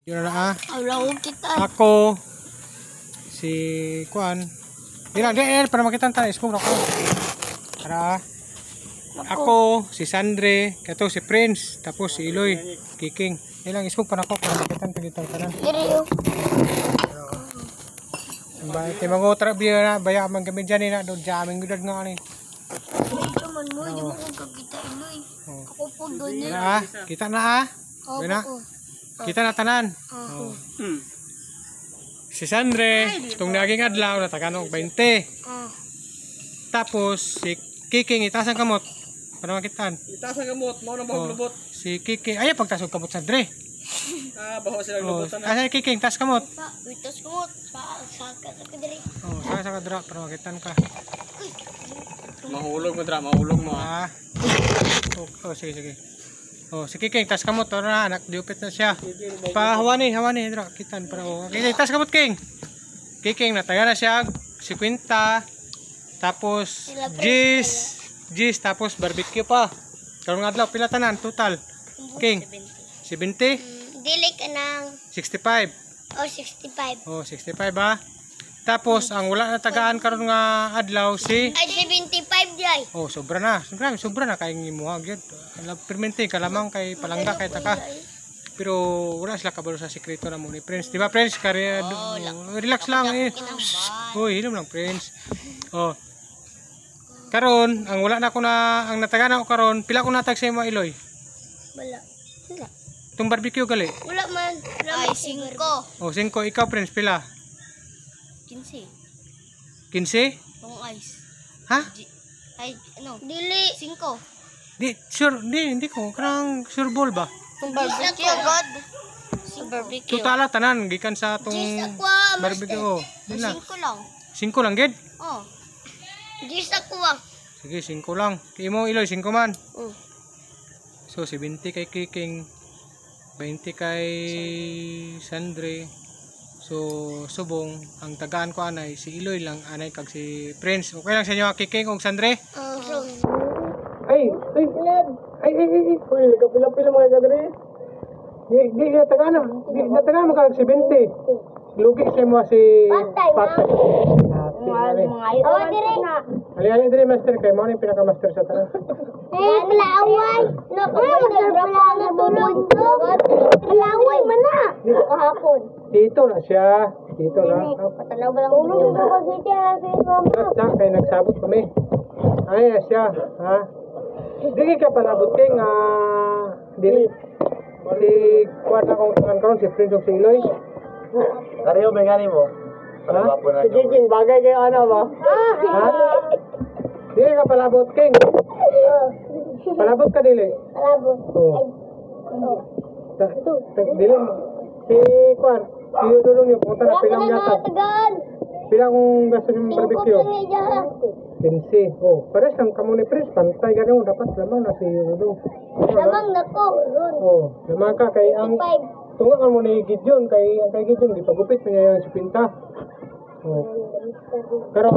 Yun na kita. Ako, si Kuan. Di para makita tayo. Ispong ako. Para ako, si Sandre, kato si Prince, tapos si Iloy, Kiking. Ilang ispong pa ako para makita tayo tanan. Baik, mangotra biya na baya man kami diyan na do jaming gudad nga ni. Ito man mo, di mo kung kita Iloy. Ako po doon Na, kita na Bena. Kita na tanan. Si Sandre, itong naging adlaw na taganog 20. Tapos si Kiking itaas ang kamot. Para makitaan. Itaas ang kamot, mao na lubot. Si Kiking, ay pagtasog kamot Sandre. Bawa sila lubotan na. Ay Kiking, taas kamot. Itas kamot, sa kadiri. Sa kadra para makitaan ka. Mahulog mo dra, mahulog mo. Sige. Si Kiking, tas kamot na anak diupit na siya. Hawani dra kitan para Okay, tas kamot King. Kiking nataga na siya 50. Tapos Gis tapos barbecue pa. Karon nga adlaw pila tanan total? King 70. Dili ka nang 65. 65. 65 ba? Tapos ang wala na tagaan karon nga adlaw si ay 75 jay. Sobra na kay imuha gyud. Permente kalamang kay palangga kay taka. Pero wala sila kabalo sa sekreto na mo ni Prince. Di ba Prince? Relax lang eh. Hilom lang Prince. Karon ang wala na ko na ang natagaan ako karon, pila ko natag sa imo Iloy? Wala. Tung barbecue gali. Wala man. Ay 5. 5 ikaw Prince pila? 15. 15? Pang ice. Ha? Ay, ano? Dili. 5. Hindi ko. Karang sure ball ba? Kung barbecue, God. Barbecue. Totala tanan, gikan sa itong barbecue. Di na. 5 lang. 5 lang, gid? Gis aqua. Sige, 5 lang. Kaya mo, Iloy, 5 man. So, 70 kay Kiking, 20 kay Sandre. So, subong, ang tagaan ko anay, si Iloy lang, anay kag si Prince. Okay lang sa inyo, Kiking o Sandre? Ay! Uy, nagkapila-pila mga kadre. Di, natagaan na. Natagaan mo kag si 20. Lugi sa mo si Patay. Ali dire master kay mo ni pinaka-master sa tanan. Laway. Laway man na. Kahapon. Dito na siya. Dito na. Patalaw ba lang tulog ko kasi kaya si mama. Kay nagsabot kami. Ay siya, ha. Dili ka palabot king dili. Si kuan akong karon si Prince og si Iloy. Kareo mengani mo. Si Kiking bagay kayo ano ba? Ha? Dili ka palabot king. Palabot ka dili. Palabot. Dili. Si kuan, si Dudong yung punta na pilang yata. Pilang gasto yung barbecue. 15. Pares lang kamo ni Prince, pantay ganun dapat lamang na si Dudong. Lamang na ko. Lamang ka kay ang tunga ka mo ni Gideon kay Gideon gipagupit niya yung pinta. Karon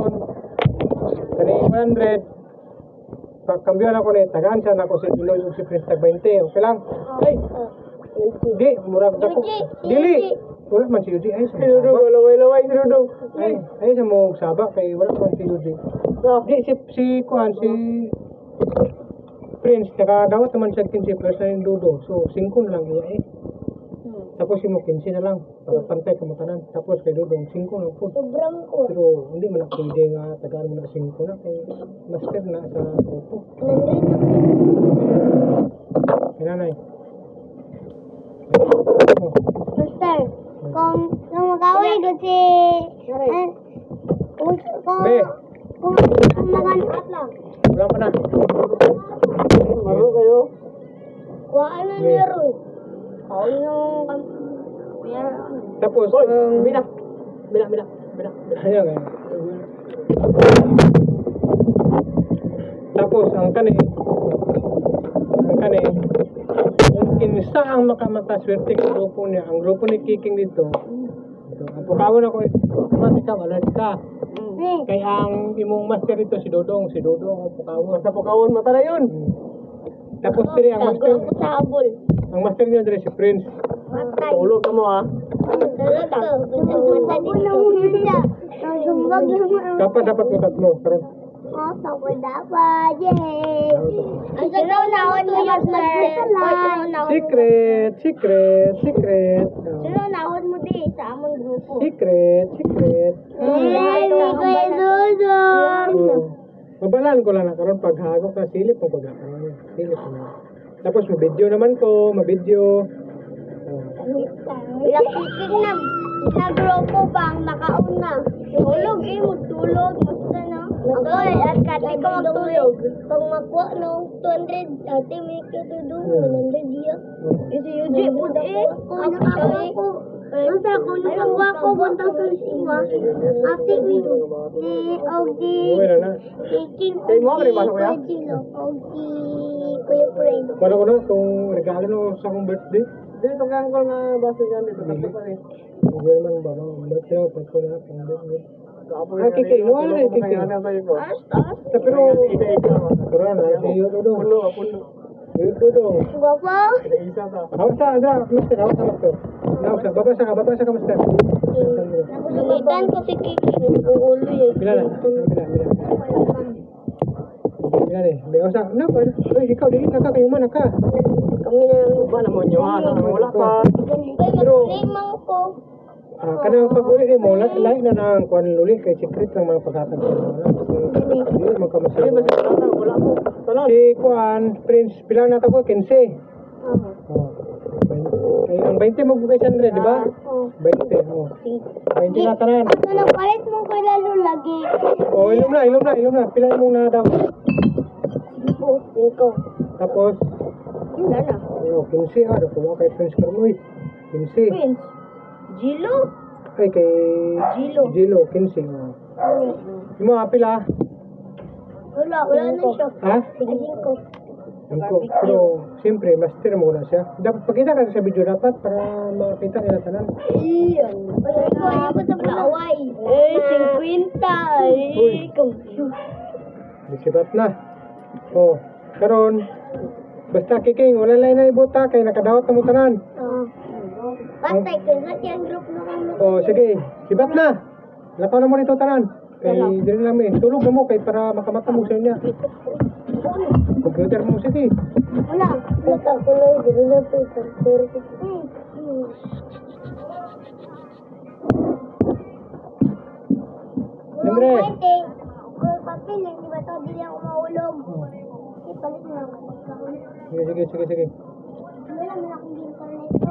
kani 100 pagkambiyon ako ni tagaan siya nako si Iloy ug si Prince tag 20. Okay lang. Ay. Di murag dako. Dili. Wala man si Yuji ay sa Dudong, laway si Dudong. Ay sa mo saba kay wala man si Yuji. Di si kuan si Prince nakadawat naman siya 15 plus na yung Dudong. So 5 na lang iya eh. Tapos si mo 15 na lang para pantay ka matanan. Tapos kay Dudong 5 na po. Sobrang ko. Pero hindi man ako pwede nga tagaan mo na 5 na kay master na sa grupo. Kinanay. Master, kung magaway doon si... Kung maganap lang. Wala pa na. Maro kayo. Kuhaan na niya ron. Kaon yung... Tapos, Bina. Ayan. Tapos, ang kani, yung kinsa ang makamata swerte ng grupo niya. Ang grupo ni Kiking dito, ang pukawon ako, wala ka. Kaya ang imong master dito, si Dodong ang pukawon. Sa pukawon mata na yun. Tapos, ang master niyo dito si Prince. Tulog ka mo ah. Tulog ko. Sumbag naman. Dapat mo tatlo. Karon. Dapat. Yay! Ang sinaw na ako ni Master. Secret. Sino nahod mo di sa among grupo? Secret. Yay! Kuya Dudong! Mabalaan ko lang na karon paghagok na silip mo pagkakaroon. Silip mo. Tapos mabidyo naman ko, mabidyo. Lakitig na grupo bang nakauna. Tulog magtulog. Basta na. Okay, at kati ko magtulog. Pag makuha no, 200, ate may katudong 100 diya. Isi Yuji, puti. Basta ako nakakuha ko 1,000 ate mi. Okay na na. Kay mo, kaya ba kuya? Kuya friend. Para ko na itong regalo no sa akong birthday. Dito ka ko nga basta ganito. Tatlo pa rin. Hindi naman ba no? Birthday ako, pasko na akong birthday. Kiki, no ano na Kiki? Pero, pero na, siyo to. Pulo. Dudong. Guwapo? Isa ta. Hawak sa, Master. Babasa ka, Master. Sulitan ko si Kiki. Ulo eh. Bila na. Bila na. Babasa. Ikaw, di ka kayo man ka. Kami na lang. Ba naman yun ha? Wala pa. Pero, magkulimang ko. Kanang pag-uli mo, like na nang kuan luli kay secret lang mga pagkatag ko. Hindi man ka masaya. Wala po. Si kuan, Prince, pilang na ko 15. Oh. Ay, ang 20 mo kay Sandra, di ba? 20. Oh. 20 na tanan. Ito na palit mo ko lalo lagi. Oh, ilom na. Pilang mo na daw. Iko. Tapos, Wala na. oh, 15 ha, daw kay Prince Carmoy. 15. Prince. Jilo. Ay kay Jilo 15. Oh. Yung mga pila. Wala na siya. Ha? Sige ko. Pero, siyempre, master mo na siya. Dapat pagkita ka sa video dapat para makita nila tanan. Iyan. Wala ko sa palaway. 50. Disipat na. Oh, karon basta kiking, wala lang na ibota kay nakadawat na mo tanan. Patay ko sa tiyang group na kami. Oh, sige, sibat na. Lataw na mo nito tanan. Kay dili lang mi, tulog na mo kay para makamata mo sa niya. Computer mo sige. Wala. Wala ko lang. Dili na po. Siyempre. Kung papel, hindi ba ito? Dili ako maulog. Ipalit na ako. Sige. Wala na akong